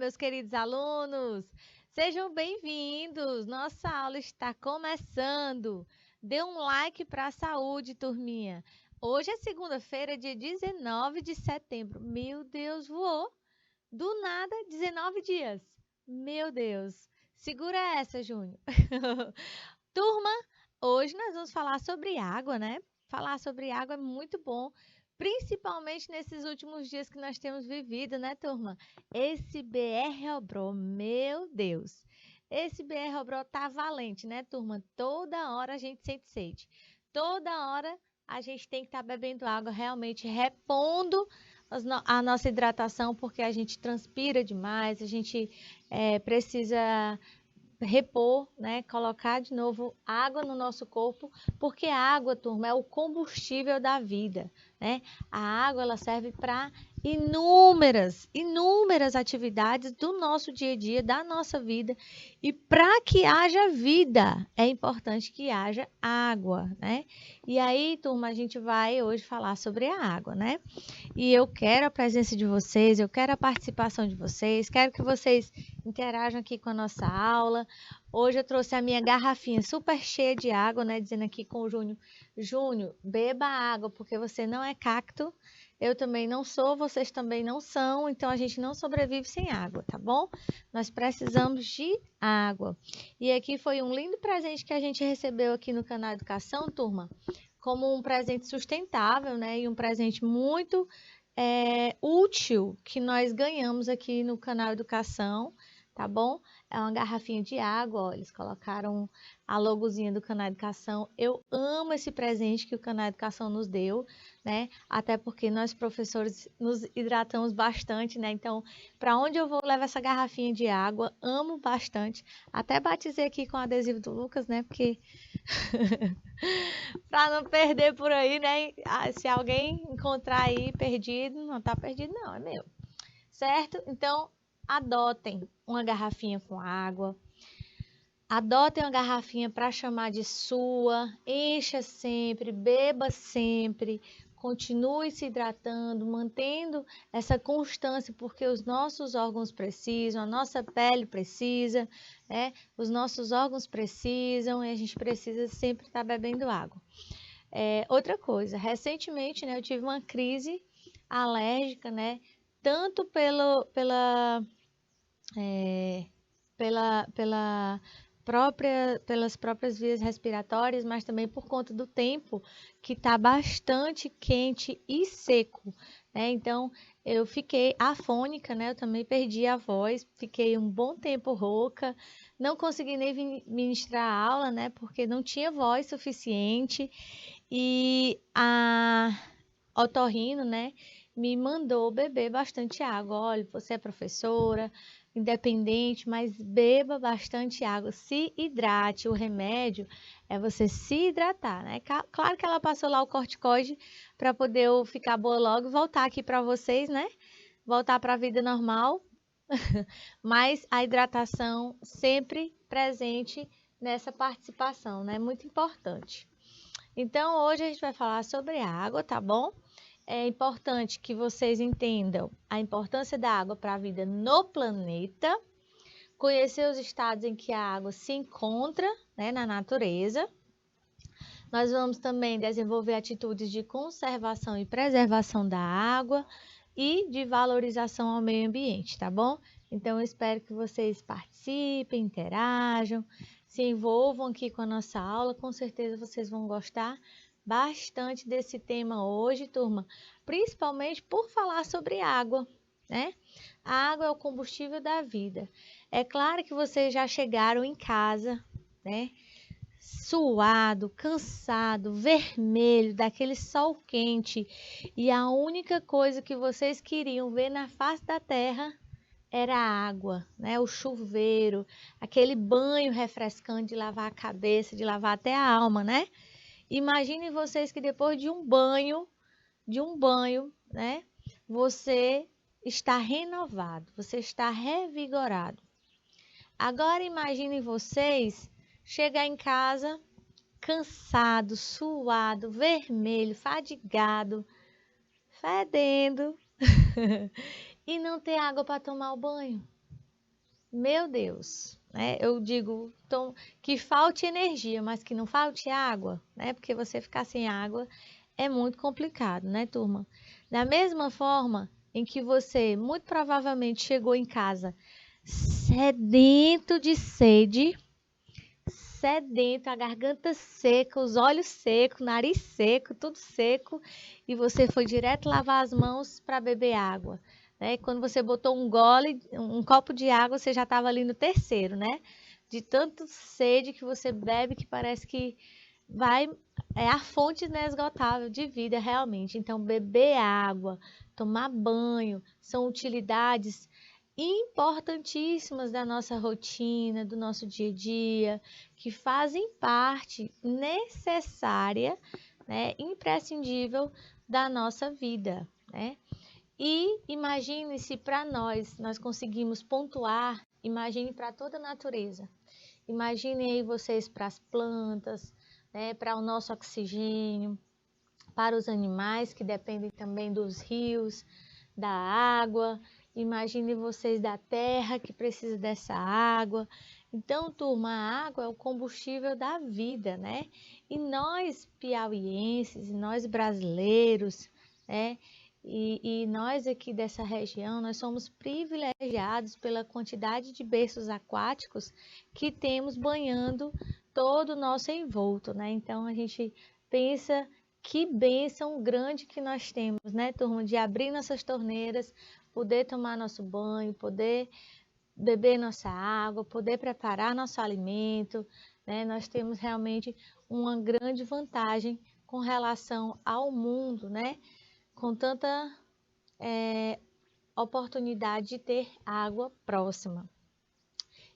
meus queridos alunos! Sejam bem-vindos! Nossa aula está começando. Dê um like para a saúde, turminha. Hoje é segunda-feira, dia 19 de setembro. Meu Deus, voou! Do nada, 19 dias. Meu Deus! Segura essa, Júnior. Turma, hoje nós vamos falar sobre água, né? Falar sobre água é muito bom, principalmente nesses últimos dias que nós temos vivido, né, turma? Esse BR Obró, meu Deus! Esse BR Obró tá valente, né, turma? Toda hora a gente sente sede. Toda hora a gente tem que estar bebendo água, realmente repondo a nossa hidratação, porque a gente transpira demais, a gente precisa repor, né, colocar de novo água no nosso corpo, porque a água, turma, é o combustível da vida, né? A água, ela serve para inúmeras atividades do nosso dia a dia, da nossa vida, e para que haja vida, é importante que haja água, né? E aí, turma, a gente vai hoje falar sobre a água, né? E eu quero a presença de vocês, eu quero a participação de vocês, quero que vocês interajam aqui com a nossa aula. Hoje eu trouxe a minha garrafinha super cheia de água, né? Dizendo aqui com o Júnior: Júnior, beba água, porque você não é cacto, eu também não sou, vocês também não são, então a gente não sobrevive sem água, tá bom? Nós precisamos de água. E aqui foi um lindo presente que a gente recebeu aqui no canal Educação, turma, como um presente sustentável, né? E um presente muito útil que nós ganhamos aqui no canal Educação, tá bom? É uma garrafinha de água, ó, eles colocaram a logozinha do canal Educação. Eu amo esse presente que o canal Educação nos deu, né? Até porque nós professores nos hidratamos bastante, né? Então, para onde eu vou levar essa garrafinha de água? Amo bastante. Até batizei aqui com o adesivo do Lucas, né? Porque para não perder por aí, né? Se alguém encontrar aí perdido, não tá perdido não, é meu. Certo? Então, adotem uma garrafinha com água. Adotem uma garrafinha para chamar de sua. Encha sempre, beba sempre. Continue se hidratando, mantendo essa constância, porque os nossos órgãos precisam, a nossa pele precisa, né? Os nossos órgãos precisam e a gente precisa sempre estar bebendo água. Outra coisa, recentemente, né, eu tive uma crise alérgica, né? Tanto pelas próprias vias respiratórias, mas também por conta do tempo que está bastante quente e seco, né? Então, eu fiquei afônica, né? Eu também perdi a voz, fiquei um bom tempo rouca, não consegui nem ministrar a aula, né? Porque não tinha voz suficiente e a otorrino, né? Me mandou beber bastante água. Olha, você é professora, independente, mas beba bastante água, se hidrate. O remédio é você se hidratar, né? Claro que ela passou lá o corticoide para poder eu ficar boa logo e voltar aqui para vocês, né? Voltar para a vida normal, mas a hidratação sempre presente nessa participação, né? Muito importante. Então, hoje a gente vai falar sobre a água, tá bom? É importante que vocês entendam a importância da água para a vida no planeta, conhecer os estados em que a água se encontra, né, na natureza. Nós vamos também desenvolver atitudes de conservação e preservação da água e de valorização ao meio ambiente, tá bom? Então, eu espero que vocês participem, interajam, se envolvam aqui com a nossa aula. Com certeza vocês vão gostar bastante desse tema hoje, turma, principalmente por falar sobre água, né? A água é o combustível da vida. É claro que vocês já chegaram em casa, né? Suado, cansado, vermelho, daquele sol quente, e a única coisa que vocês queriam ver na face da terra era a água, né? O chuveiro, aquele banho refrescante de lavar a cabeça, de lavar até a alma, né? Imaginem vocês que depois de um banho, né? Você está renovado, você está revigorado. Agora imaginem vocês chegar em casa cansado, suado, vermelho, fadigado, fedendo e não ter água para tomar o banho. meu Deus, né? Eu digo então, que falte energia, mas que não falte água, né? Porque você ficar sem água é muito complicado, né, turma? Da mesma forma em que você muito provavelmente chegou em casa sedento de sede, sedento, a garganta seca, os olhos secos, nariz seco, tudo seco, e você foi direto lavar as mãos para beber água, né? Quando você botou um gole, um copo de água, você já estava ali no terceiro, né? De tanto sede que você bebe que parece que vai é a fonte inesgotável de vida realmente. Então, beber água, tomar banho, são utilidades importantíssimas da nossa rotina, do nosso dia a dia, que fazem parte necessária, né, imprescindível da nossa vida, né? E imagine se para nós conseguimos pontuar, imagine para toda a natureza. Imaginem aí vocês para as plantas, né, para o nosso oxigênio, para os animais que dependem também dos rios, da água. Imagine vocês da terra que precisa dessa água. Então, turma, a água é o combustível da vida, né? E nós piauienses, nós brasileiros, né? E nós aqui dessa região, nós somos privilegiados pela quantidade de berços aquáticos que temos banhando todo o nosso envolto, né? Então, a gente pensa que bênção grande que nós temos, né, turma? De abrir nossas torneiras, poder tomar nosso banho, poder beber nossa água, poder preparar nosso alimento, né? Nós temos realmente uma grande vantagem com relação ao mundo, né? Com tanta oportunidade de ter água próxima.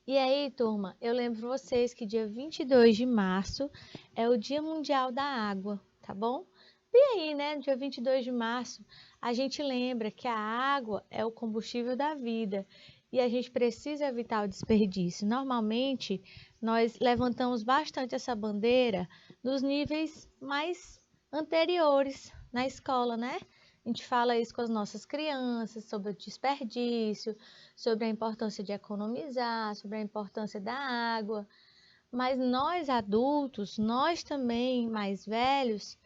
E aí, turma, eu lembro vocês que dia 22 de março é o Dia Mundial da Água, tá bom? E aí, né, dia 22 de março, a gente lembra que a água é o combustível da vida e a gente precisa evitar o desperdício. Normalmente, nós levantamos bastante essa bandeira nos níveis mais anteriores na escola, né? A gente fala isso com as nossas crianças sobre o desperdício, sobre a importância de economizar, sobre a importância da água. Mas nós adultos, nós também mais velhos,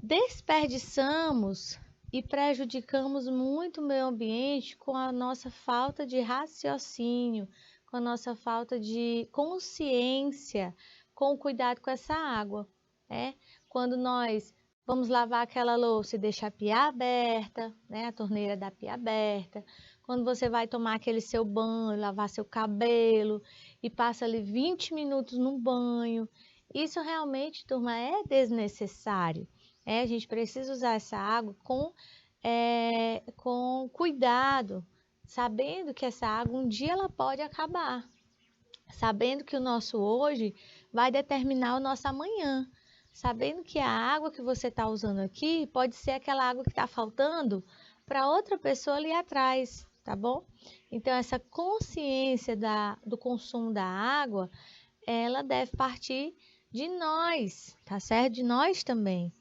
desperdiçamos e prejudicamos muito o meio ambiente com a nossa falta de raciocínio, com a nossa falta de consciência, com o cuidado com essa água, né? Quando nós vamos lavar aquela louça e deixar a pia aberta, né? A torneira da pia aberta. Quando você vai tomar aquele seu banho, lavar seu cabelo e passa ali 20 minutos no banho, isso realmente, turma, é desnecessário. A gente precisa usar essa água com cuidado, sabendo que essa água um dia ela pode acabar, sabendo que o nosso hoje vai determinar o nosso amanhã, sabendo que a água que você está usando aqui pode ser aquela água que está faltando para outra pessoa ali atrás, tá bom? Então, essa consciência do consumo da água, ela deve partir de nós, tá certo? De nós também.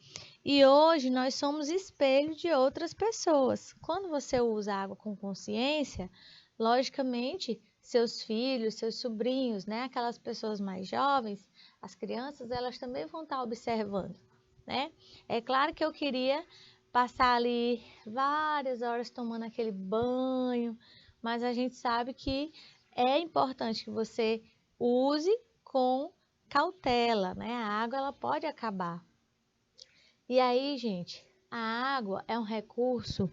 E hoje nós somos espelho de outras pessoas. Quando você usa água com consciência, logicamente, seus filhos, seus sobrinhos, né, aquelas pessoas mais jovens, as crianças, elas também vão estar observando, né? É claro que eu queria passar ali várias horas tomando aquele banho, mas a gente sabe que é importante que você use com cautela, né? A água ela pode acabar. E aí, gente, a água é um recurso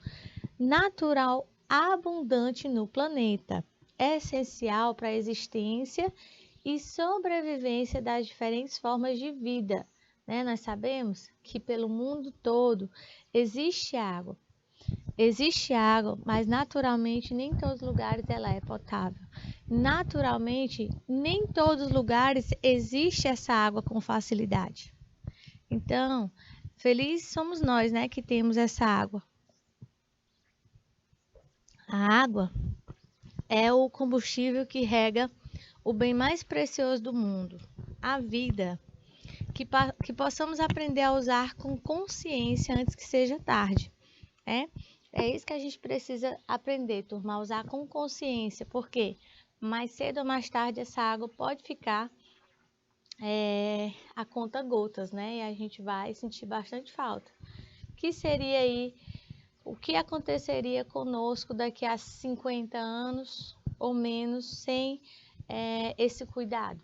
natural abundante no planeta. É essencial para a existência e sobrevivência das diferentes formas de vida, né? Nós sabemos que pelo mundo todo existe água. Existe água, mas naturalmente nem todos os lugares ela é potável. Naturalmente, nem todos os lugares existe essa água com facilidade. Então, felizes somos nós, né, que temos essa água. A água é o combustível que rega o bem mais precioso do mundo, a vida. Que possamos aprender a usar com consciência antes que seja tarde, né? É isso que a gente precisa aprender, turma, a usar com consciência. Por quê? mais cedo ou mais tarde essa água pode ficar a conta gotas, né? E a gente vai sentir bastante falta. Que seria aí, o que aconteceria conosco daqui a 50 anos ou menos sem esse cuidado,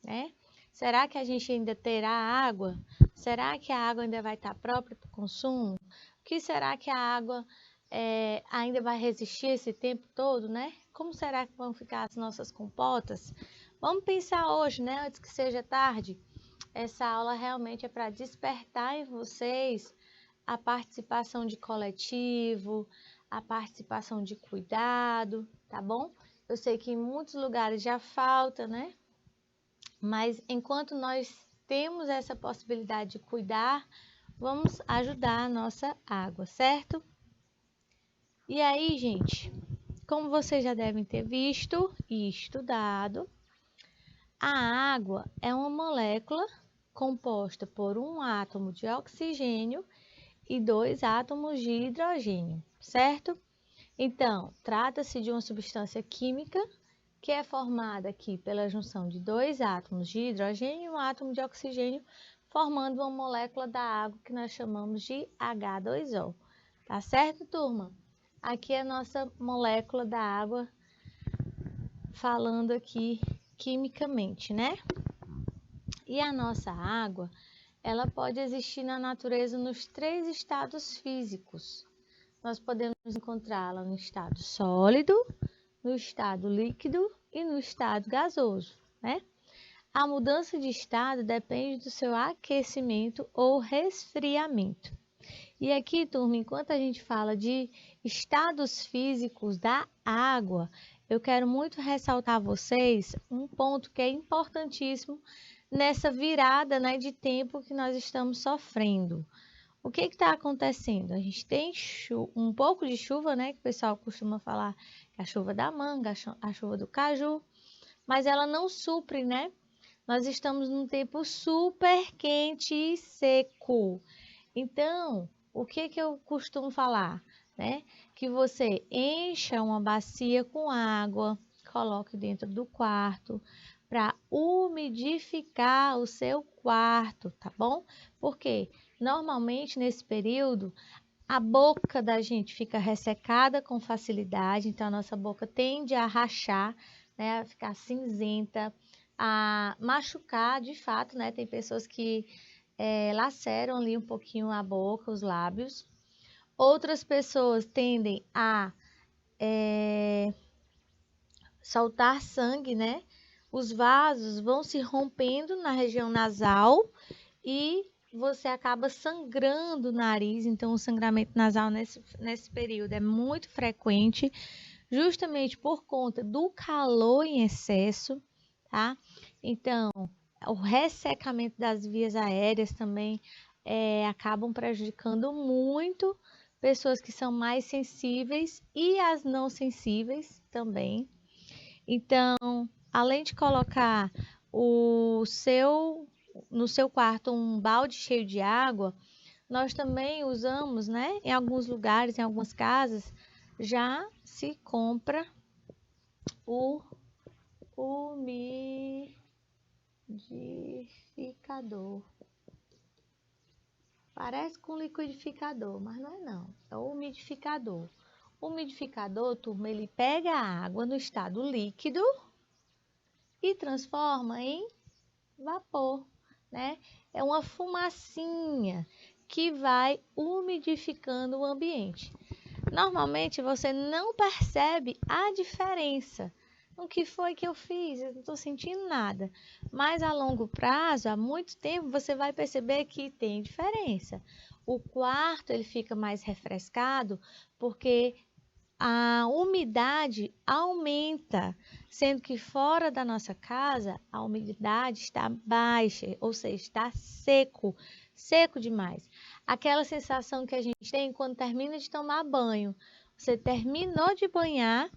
né? Será que a gente ainda terá água? Será que a água ainda vai estar própria para o consumo? O que será que a água ainda vai resistir esse tempo todo, né? Como será que vão ficar as nossas compotas? Vamos pensar hoje, né? Antes que seja tarde. Essa aula realmente é para despertar em vocês a participação de coletivo, a participação de cuidado, tá bom? Eu sei que em muitos lugares já falta, né? Mas enquanto nós temos essa possibilidade de cuidar, vamos ajudar a nossa água, certo? E aí, gente, como vocês já devem ter visto e estudado, a água é uma molécula composta por um átomo de oxigênio e 2 átomos de hidrogênio, certo? Então, trata-se de uma substância química que é formada aqui pela junção de 2 átomos de hidrogênio e um átomo de oxigênio, formando uma molécula da água que nós chamamos de H2O. Tá certo, turma? Aqui é a nossa molécula da água, falando aqui quimicamente, né? E a nossa água, ela pode existir na natureza nos 3 estados físicos. Nós podemos encontrá-la no estado sólido, no estado líquido e no estado gasoso, né? A mudança de estado depende do seu aquecimento ou resfriamento. E aqui, turma, enquanto a gente fala de estados físicos da água, eu quero muito ressaltar a vocês um ponto que é importantíssimo nessa virada, né, de tempo que nós estamos sofrendo. O que está acontecendo? A gente tem um pouco de chuva, né? Que o pessoal costuma falar que é a chuva da manga, a chuva do caju, mas ela não supre, né? Nós estamos num tempo super quente e seco. Então, o que eu costumo falar, né? Que você encha uma bacia com água, coloque dentro do quarto para umidificar o seu quarto, tá bom? Porque normalmente nesse período a boca da gente fica ressecada com facilidade, então a nossa boca tende a rachar, né, a ficar cinzenta, a machucar de fato, né? Tem pessoas que laceram ali um pouquinho a boca, os lábios. Outras pessoas tendem a soltar sangue, né? Os vasos vão se rompendo na região nasal e você acaba sangrando o nariz. Então, o sangramento nasal nesse período é muito frequente, justamente por conta do calor em excesso, tá? Então, o ressecamento das vias aéreas também acabam prejudicando muito pessoas que são mais sensíveis e as não sensíveis também. Então, além de colocar no seu quarto um balde cheio de água, nós também usamos, né? Em alguns lugares, em algumas casas, já se compra o umidificador. Parece com liquidificador, mas não é não. É o umidificador. O umidificador, turma, ele pega a água no estado líquido e transforma em vapor, né? É uma fumacinha que vai umidificando o ambiente. Normalmente você não percebe a diferença. O que foi que eu fiz? Eu não estou sentindo nada. Mas a longo prazo, há muito tempo, você vai perceber que tem diferença. O quarto ele fica mais refrescado porque a umidade aumenta, sendo que fora da nossa casa a umidade está baixa, ou seja, está seco, seco demais. Aquela sensação que a gente tem quando termina de tomar banho. Você terminou de banhar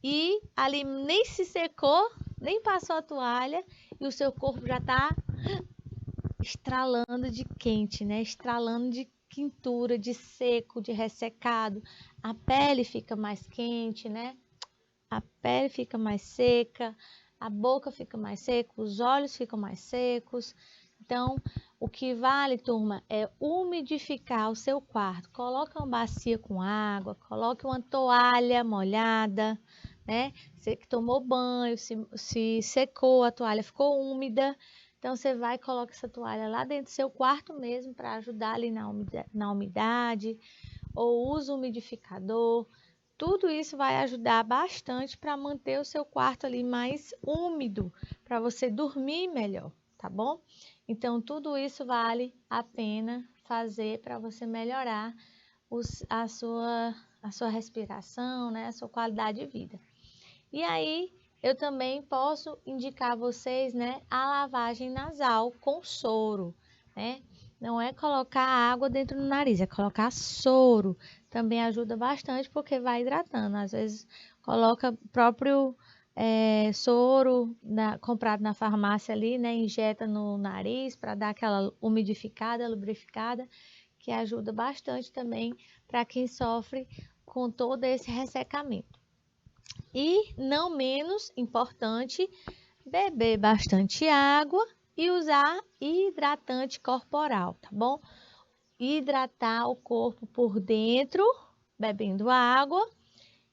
e ali nem se secou, nem passou a toalha e o seu corpo já está estralando de quente, né? Estralando de quentura, de seco, de ressecado. A pele fica mais quente, né? a pele fica mais seca, a boca fica mais seca, os olhos ficam mais secos. Então, o que vale, turma, é umidificar o seu quarto. Coloque uma bacia com água, coloque uma toalha molhada, né? Você que tomou banho, se secou, a toalha ficou úmida. Então, você vai e coloca essa toalha lá dentro do seu quarto mesmo para ajudar ali na umidade, ou usa o umidificador. Tudo isso vai ajudar bastante para manter o seu quarto ali mais úmido, para você dormir melhor, tá bom? Então, tudo isso vale a pena fazer para você melhorar a sua respiração, né? A sua qualidade de vida. E aí, eu também posso indicar a vocês, né, a lavagem nasal com soro, né? Não é colocar água dentro do nariz, é colocar soro. Também ajuda bastante porque vai hidratando. Às vezes, coloca o próprio soro comprado na farmácia ali, né? Injeta no nariz para dar aquela umidificada, lubrificada, que ajuda bastante também para quem sofre com todo esse ressecamento. E, não menos importante, beber bastante água e usar hidratante corporal, tá bom? Hidratar o corpo por dentro, bebendo água,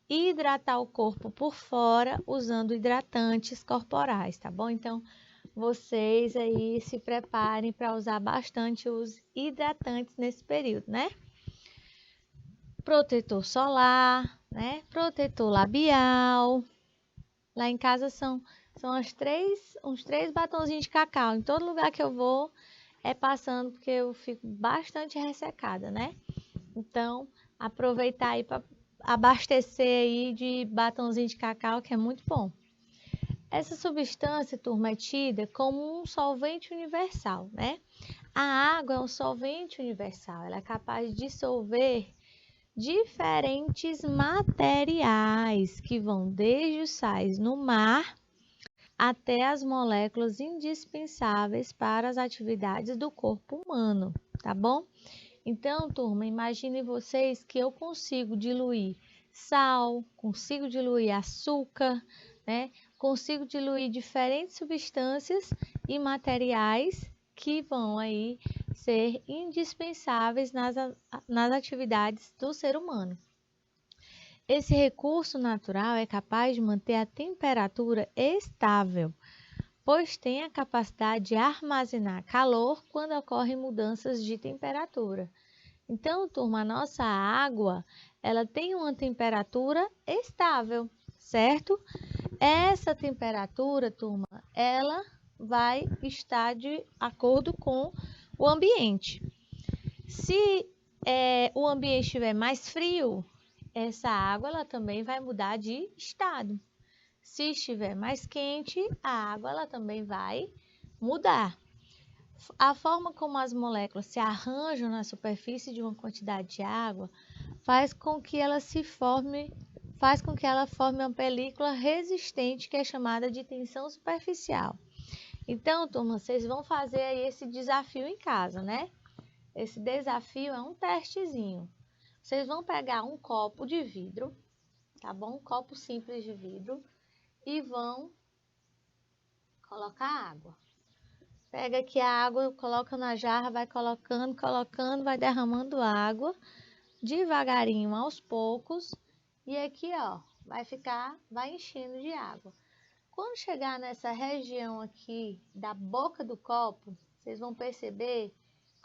e hidratar o corpo por fora, usando hidratantes corporais, tá bom? Então, vocês aí se preparem para usar bastante os hidratantes nesse período, né? Protetor solar, né? Protetor labial. Lá em casa são uns três batonzinhos de cacau. Em todo lugar que eu vou é passando, porque eu fico bastante ressecada, né? Então, aproveitar aí para abastecer aí de batonzinho de cacau, que é muito bom. Essa substância, turma, é tida como um solvente universal, né? A água é um solvente universal. Ela é capaz de dissolver diferentes materiais que vão desde os sais no mar até as moléculas indispensáveis para as atividades do corpo humano, tá bom? Então, turma, imagine vocês que eu consigo diluir sal, consigo diluir açúcar, né? Consigo diluir diferentes substâncias e materiais que vão aí ser indispensáveis nas atividades do ser humano. Esse recurso natural é capaz de manter a temperatura estável, pois tem a capacidade de armazenar calor quando ocorrem mudanças de temperatura. Então, turma, a nossa água, ela tem uma temperatura estável, certo? Essa temperatura, turma, ela vai estar de acordo com o ambiente. Se o ambiente estiver mais frio, essa água ela também vai mudar de estado. Se estiver mais quente, a água ela também vai mudar. A forma como as moléculas se arranjam na superfície de uma quantidade de água faz com que ela forme uma película resistente que é chamada de tensão superficial. Então, turma, vocês vão fazer aí esse desafio em casa, né? Esse desafio é um testezinho. Vocês vão pegar um copo de vidro, tá bom? Um copo simples de vidro e vão colocar água. Pega aqui a água, coloca na jarra, vai colocando, vai derramando água devagarinho aos poucos e aqui, ó, vai enchendo de água. Quando chegar nessa região aqui da boca do copo, vocês vão perceber,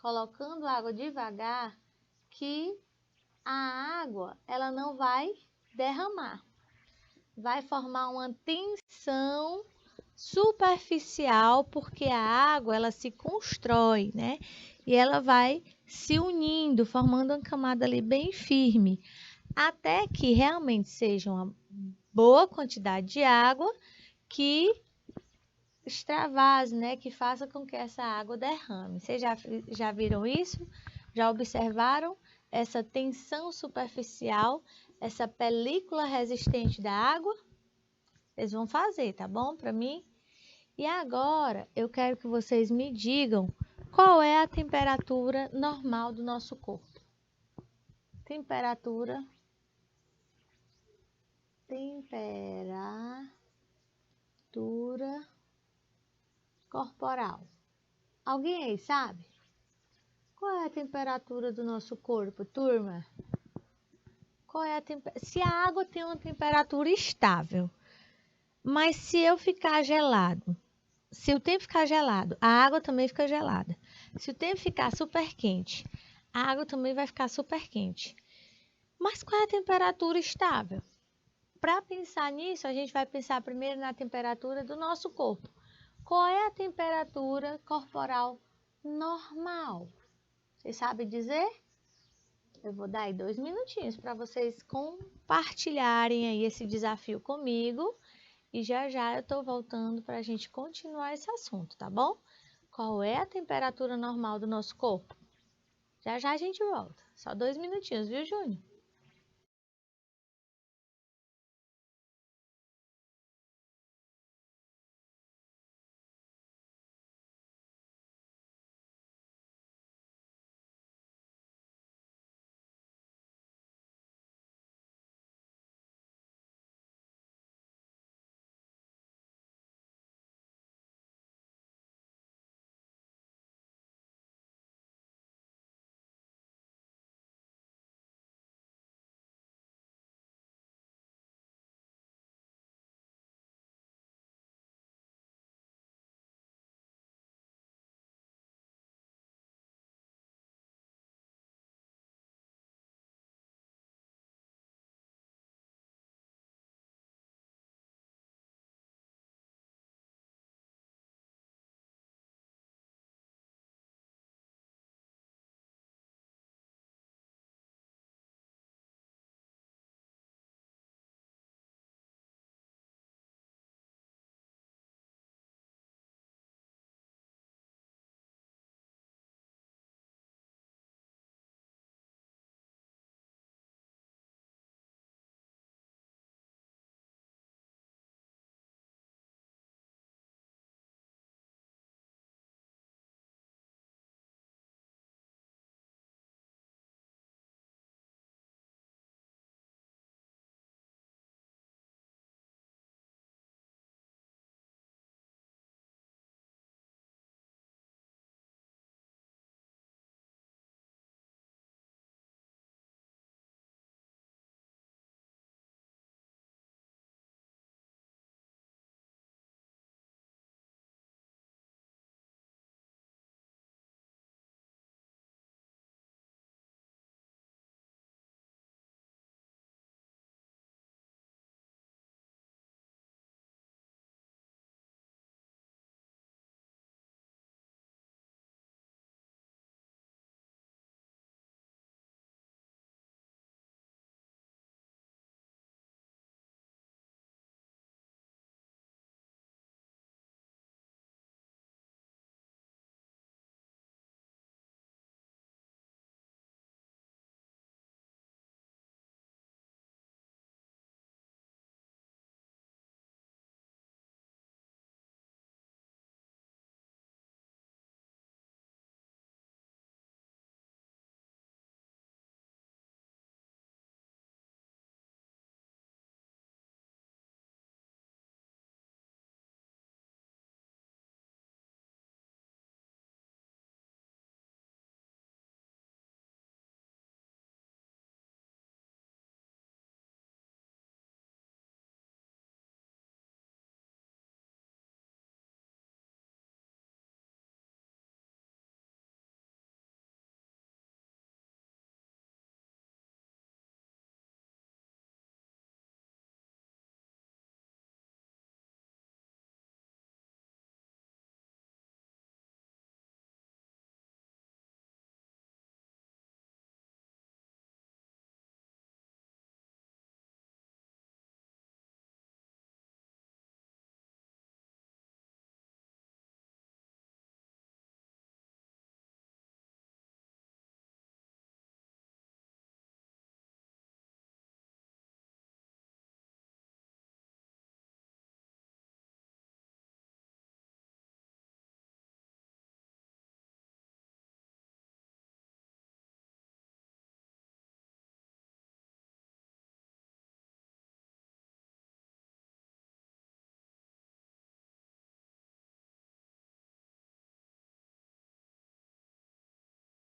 colocando água devagar, que a água, ela não vai derramar. Vai formar uma tensão superficial, porque a água, ela se constrói, né? E ela vai se unindo, formando uma camada ali bem firme, até que realmente seja uma boa quantidade de água que extravase, né? Que faça com que essa água derrame. Vocês já viram isso? Já observaram essa tensão superficial, essa película resistente da água? Vocês vão fazer, tá bom? Para mim. E agora, eu quero que vocês me digam qual é a temperatura normal do nosso corpo. Temperatura temperatura corporal. Alguém aí sabe? Qual é a temperatura do nosso corpo, turma? Qual é a Se a água tem uma temperatura estável, mas se eu ficar gelado, se o tempo ficar gelado, a água também fica gelada. Se o tempo ficar super quente, a água também vai ficar super quente. Mas qual é a temperatura estável? Para pensar nisso, a gente vai pensar primeiro na temperatura do nosso corpo. Qual é a temperatura corporal normal? Vocês sabem dizer? Eu vou dar aí 2 minutinhos para vocês compartilharem aí esse desafio comigo. E já já eu estou voltando para a gente continuar esse assunto, tá bom? Qual é a temperatura normal do nosso corpo? Já já a gente volta. Só 2 minutinhos, viu, Júnior?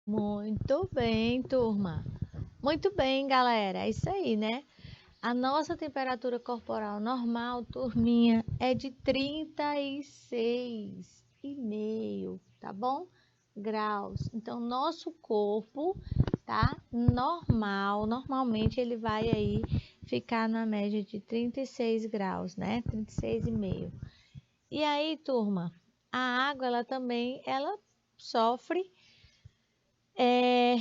Muito bem, turma. Muito bem, galera. É isso aí, né? A nossa temperatura corporal normal, turminha, é de 36,5, tá bom? Graus. Então, nosso corpo tá normal. Normalmente, ele vai aí ficar na média de 36 graus, né? 36,5. E aí, turma, a água, ela sofre é,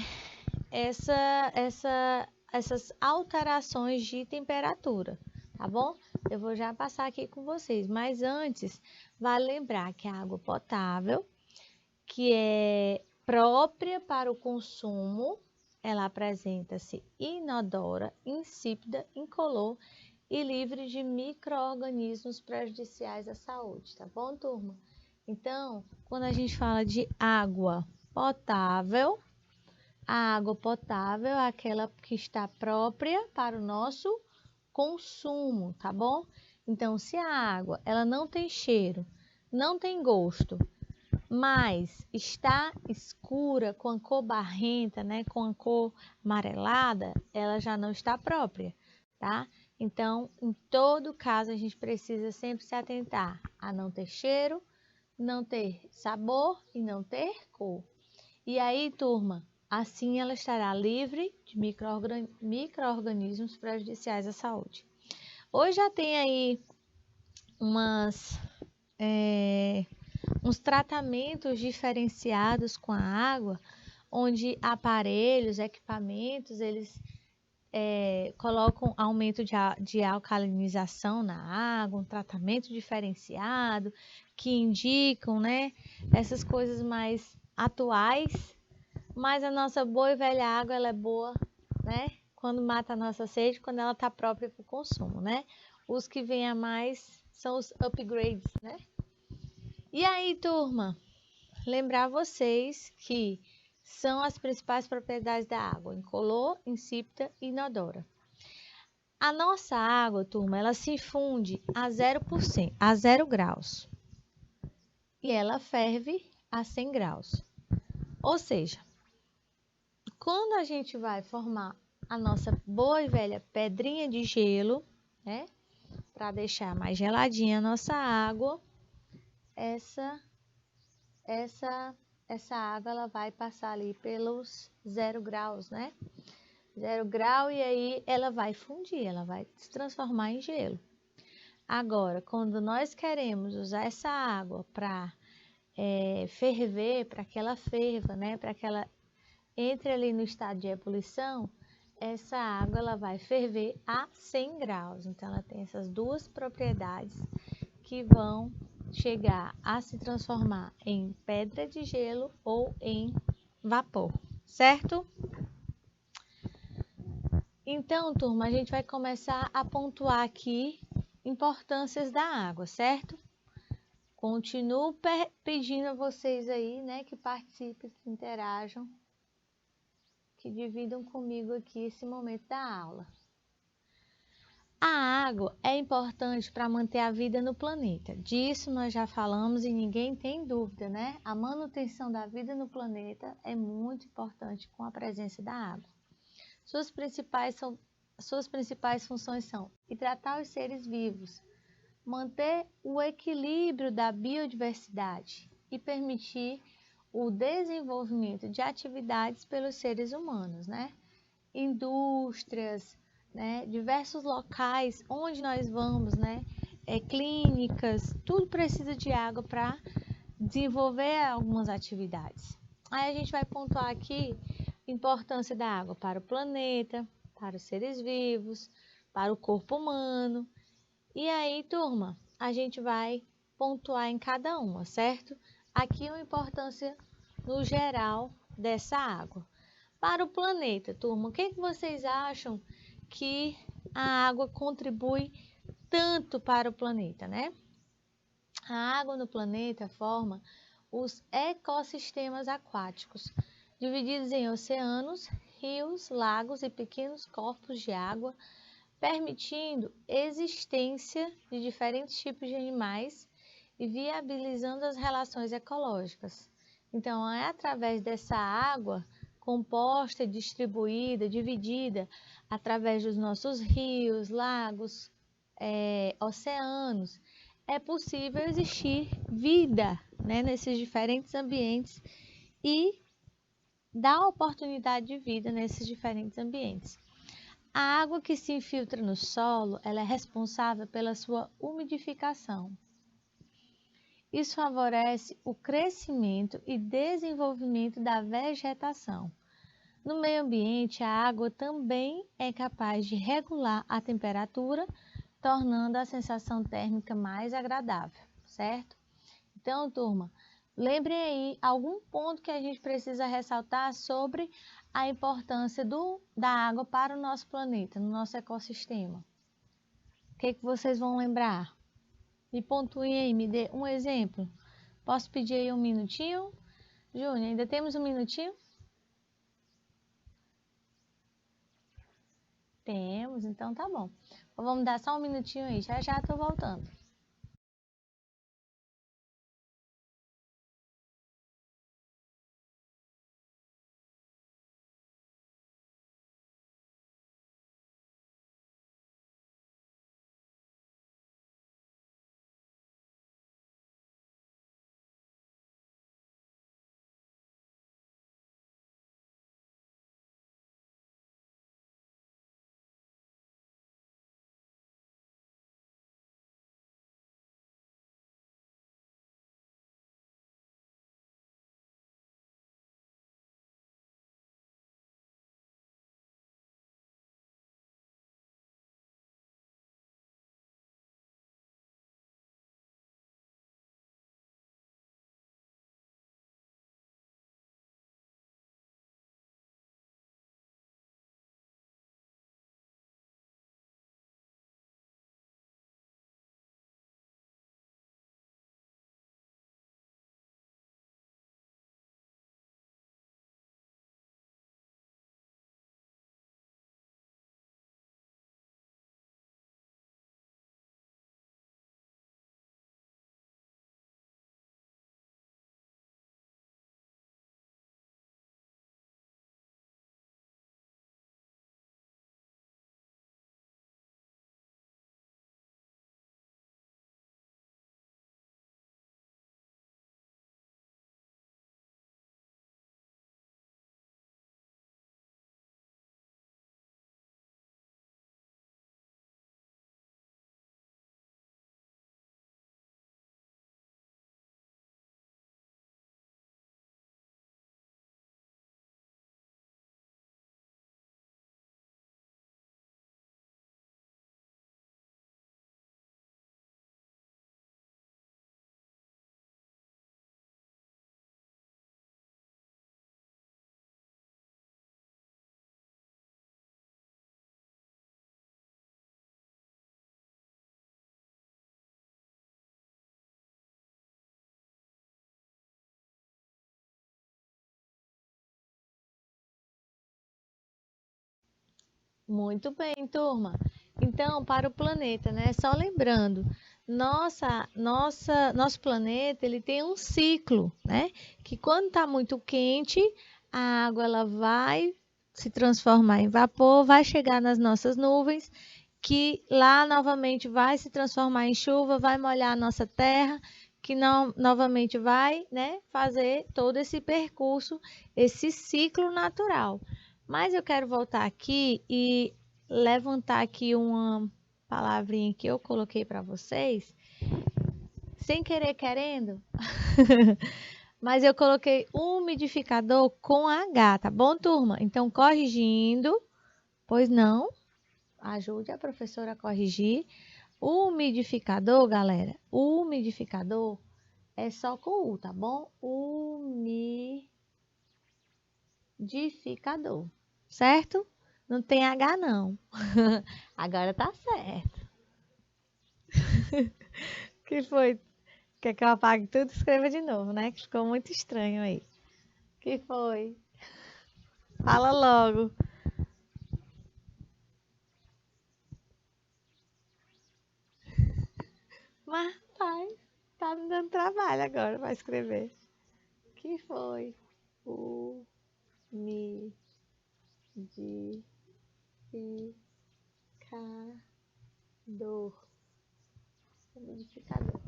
essas alterações de temperatura, tá bom? Eu vou já passar aqui com vocês, mas antes, vale lembrar que a água potável, que é própria para o consumo, ela apresenta-se inodora, insípida, incolor e livre de micro-organismos prejudiciais à saúde, tá bom, turma? Então, quando a gente fala de água potável, a água potável é aquela que está própria para o nosso consumo, tá bom? Então, se a água ela não tem cheiro, não tem gosto, mas está escura, com a cor barrenta, né, com a cor amarelada, ela já não está própria, tá? Então, em todo caso, a gente precisa sempre se atentar a não ter cheiro, não ter sabor e não ter cor. E aí, turma, assim ela estará livre de micro-organismos prejudiciais à saúde. Hoje já tem aí umas, uns tratamentos diferenciados com a água, onde aparelhos, equipamentos, eles colocam aumento de alcalinização na água, um tratamento diferenciado, que indicam, né, essas coisas mais atuais. Mas a nossa boa e velha água, ela é boa, né? Quando mata a nossa sede, quando ela está própria para o consumo, né? Os que vêm a mais são os upgrades, né? E aí, turma, lembrar vocês que são as principais propriedades da água: incolor, insípida e inodora. A nossa água, turma, ela se funde a 0%, a 0 graus. E ela ferve a 100 graus. Ou seja, quando a gente vai formar a nossa boa e velha pedrinha de gelo, né? Para deixar mais geladinha a nossa água, essa, essa água ela vai passar ali pelos 0 graus, né? 0 grau e aí ela vai fundir, ela vai se transformar em gelo. Agora, quando nós queremos usar essa água para ferver, para que ela ferva, né? Para que ela entre ali no estado de ebulição, essa água ela vai ferver a 100 graus. Então, ela tem essas duas propriedades que vão chegar a se transformar em pedra de gelo ou em vapor, certo? Então, turma, a gente vai começar a pontuar aqui importâncias da água, certo? Continuo pedindo a vocês aí, né, que participem, que interajam, que dividam comigo aqui esse momento da aula. A água é importante para manter a vida no planeta. Disso nós já falamos e ninguém tem dúvida, né? A manutenção da vida no planeta é muito importante com a presença da água. Suas principais funções são hidratar os seres vivos, manter o equilíbrio da biodiversidade e permitir o desenvolvimento de atividades pelos seres humanos, né? Indústrias, né? Diversos locais onde nós vamos, né? Clínicas, tudo precisa de água para desenvolver algumas atividades. Aí a gente vai pontuar aqui a importância da água para o planeta, para os seres vivos, para o corpo humano. E aí, turma, a gente vai pontuar em cada uma, certo? Aqui a importância no geral dessa água. Para o planeta, turma, o que vocês acham que a água contribui tanto para o planeta, né? A água no planeta forma os ecossistemas aquáticos, divididos em oceanos, rios, lagos e pequenos corpos de água, permitindo existência de diferentes tipos de animais e viabilizando as relações ecológicas. Então, é através dessa água composta, distribuída, dividida, através dos nossos rios, lagos, oceanos, é possível existir vida, né, nesses diferentes ambientes e dar oportunidade de vida nesses diferentes ambientes. A água que se infiltra no solo, ela é responsável pela sua umidificação. Isso favorece o crescimento e desenvolvimento da vegetação. No meio ambiente, a água também é capaz de regular a temperatura, tornando a sensação térmica mais agradável, certo? Então, turma, lembrem aí algum ponto que a gente precisa ressaltar sobre a importância da água para o nosso planeta, no nosso ecossistema. O que vocês vão lembrar? Me pontuem aí, me dê um exemplo. Posso pedir aí um minutinho? Júnior, ainda temos um minutinho? Temos, então tá bom. Então, vamos dar só um minutinho aí, já já tô voltando. Muito bem, turma. Então, para o planeta, né? Só lembrando, nosso planeta ele tem um ciclo, né? Que quando está muito quente, a água ela vai se transformar em vapor, vai chegar nas nossas nuvens, que lá novamente vai se transformar em chuva, vai molhar a nossa terra, que não, novamente vai, né, fazer todo esse percurso, esse ciclo natural. Mas eu quero voltar aqui e levantar aqui uma palavrinha que eu coloquei para vocês, sem querer querendo, mas eu coloquei umidificador com H, tá bom, turma? Então, corrigindo, pois não, ajude a professora a corrigir. O umidificador, galera, o umidificador é só com U, tá bom? Umidificador, certo? Não tem H, não. Agora tá certo. Que foi? Quer que eu apague tudo e escreva de novo, né? Que ficou muito estranho aí. Que foi? Fala logo. Mas, pai, tá me dando trabalho agora para escrever. que foi? Umidificador. Umidificador.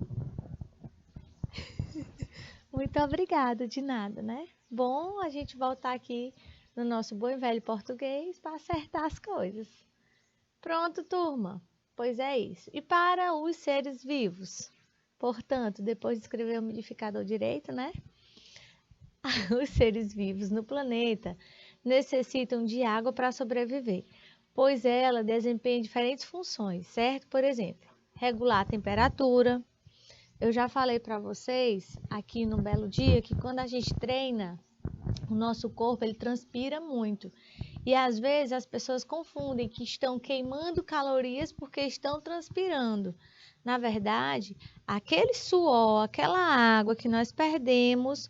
Muito obrigada, de nada, né? Bom a gente voltar aqui no nosso bom e velho português para acertar as coisas. Pronto, turma. Pois é isso. E para os seres vivos? Portanto, depois de escrever o umidificador direito, né? Os seres vivos no planeta necessitam de água para sobreviver, pois ela desempenha diferentes funções, certo? Por exemplo, regular a temperatura. Eu já falei para vocês aqui no Belo Dia que quando a gente treina, o nosso corpo ele transpira muito. E às vezes as pessoas confundem que estão queimando calorias porque estão transpirando. Na verdade, aquele suor, aquela água que nós perdemos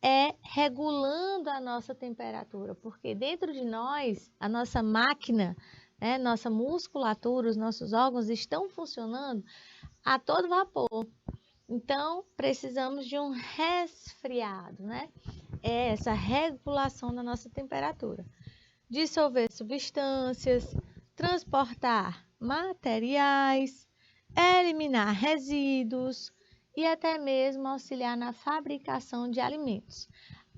é regulando a nossa temperatura, porque dentro de nós, a nossa máquina, né, nossa musculatura, os nossos órgãos estão funcionando a todo vapor. Então, precisamos de um resfriado, né? É essa regulação da nossa temperatura. Dissolver substâncias, transportar materiais, eliminar resíduos e até mesmo auxiliar na fabricação de alimentos.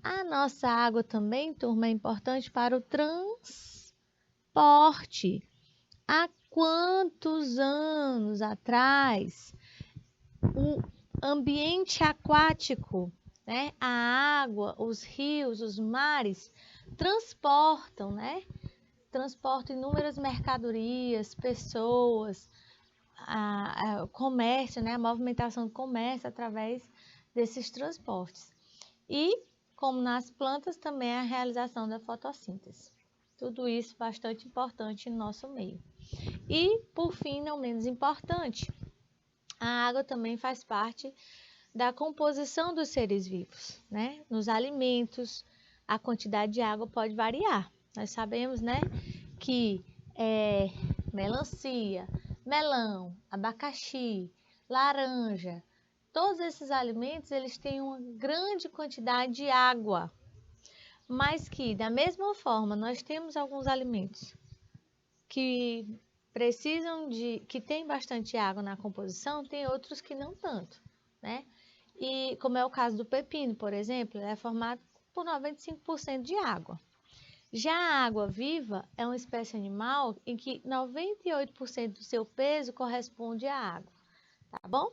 A nossa água também, turma, é importante para o transporte. Há quantos anos atrás o ambiente aquático, né, a água, os rios, os mares, transportam, né? Transportam inúmeras mercadorias, pessoas, o comércio, né? A movimentação do comércio através desses transportes. E, como nas plantas, também a realização da fotossíntese. Tudo isso bastante importante no nosso meio. E, por fim, não menos importante, a água também faz parte da composição dos seres vivos, né? Nos alimentos, a quantidade de água pode variar. Nós sabemos, né, que melancia, melão, abacaxi, laranja, todos esses alimentos eles têm uma grande quantidade de água, mas que da mesma forma nós temos alguns alimentos que que tem bastante água na composição, tem outros que não tanto, né? E como é o caso do pepino, por exemplo, ele é formado por 95% de água. Já a água viva é uma espécie animal em que 98% do seu peso corresponde à água, tá bom?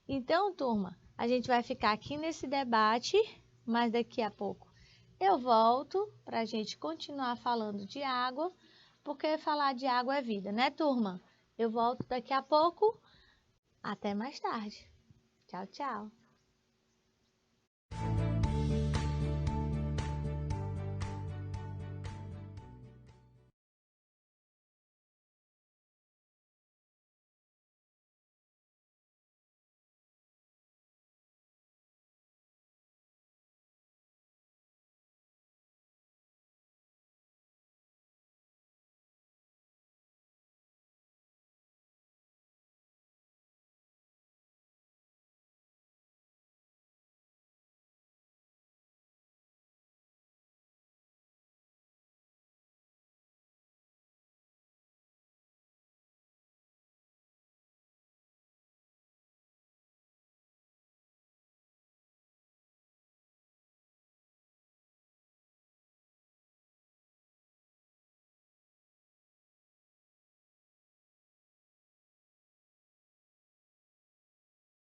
Então, turma, a gente vai ficar aqui nesse debate, mas daqui a pouco eu volto para a gente continuar falando de água, porque falar de água é vida, né, turma? Eu volto daqui a pouco. Até mais tarde. Tchau, tchau.